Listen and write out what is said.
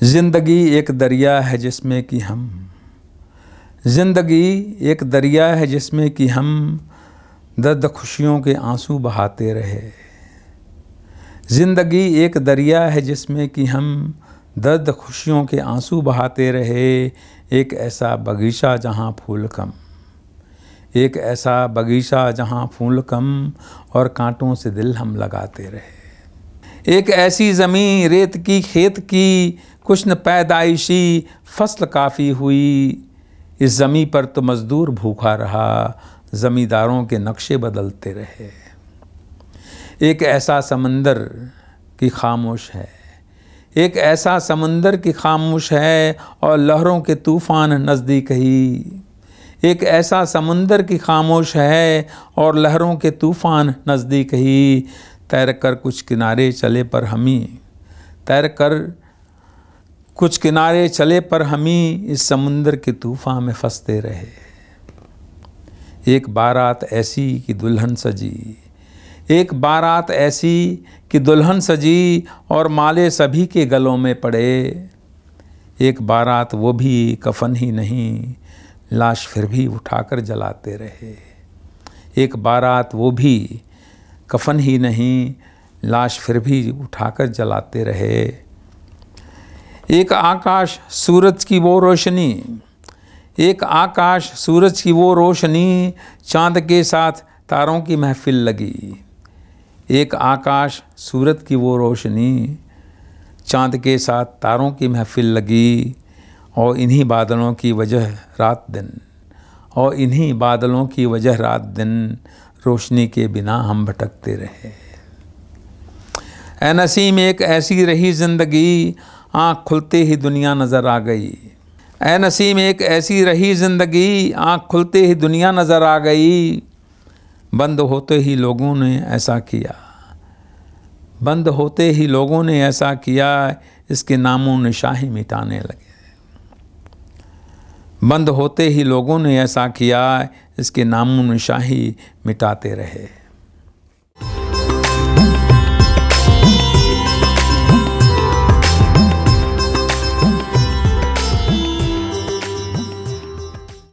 ज़िंदगी एक दरिया है जिसमें कि हम ज़िंदगी एक दरिया है जिसमें कि हम दर्द खुशियों के आंसू बहाते रहे। ज़िंदगी एक दरिया है जिसमें कि हम दर्द खुशियों के आंसू बहाते रहे। एक ऐसा बगीचा जहाँ फूल कम, एक ऐसा बगीचा जहाँ फूल कम और कांटों से दिल हम लगाते रहे। एक ऐसी ज़मीं रेत की खेत की कुछ न पैदाइशी फसल काफ़ी हुई। इस ज़मीं पर तो मज़दूर भूखा रहा, ज़मींदारों के नक्शे बदलते रहे। एक ऐसा समंदर की खामोश है, एक ऐसा समंदर की खामोश है और लहरों के तूफ़ान नज़दीक ही। एक ऐसा समंदर की खामोश है और लहरों के तूफ़ान नज़दीक ही। तैर कर कुछ किनारे चले पर हमी, तैर कर कुछ किनारे चले पर हमी इस समुंदर के तूफ़ान में फंसते रहे। एक बारात ऐसी कि दुल्हन सजी, एक बारात ऐसी कि दुल्हन सजी और माले सभी के गलों में पड़े। एक बारात वो भी कफन ही नहीं, लाश फिर भी उठाकर जलाते रहे। एक बारात वो भी कफन ही नहीं, लाश फिर भी उठाकर जलाते रहे। एक आकाश सूरज की वो रोशनी, एक आकाश सूरज की वो रोशनी, चाँद के साथ तारों की महफिल लगी। एक आकाश सूरज की वो रोशनी, चाँद के साथ तारों की महफिल लगी। और इन्हीं बादलों की वजह रात दिन, और इन्हीं बादलों की वजह रात दिन, रोशनी के बिना हम भटकते रहे। ऐ नसीम एक ऐसी रही ज़िंदगी, आँख खुलते ही दुनिया नज़र आ गई। ऐ नसीम एक ऐसी रही ज़िंदगी, आँख खुलते ही दुनिया नज़र आ गई। बंद होते ही लोगों ने ऐसा किया, बंद होते ही लोगों ने ऐसा किया, इसके नामों निशान ही मिटाने लगे। बंद होते ही लोगों ने ऐसा किया, इसके नामों निशान ही मिटाते रहे।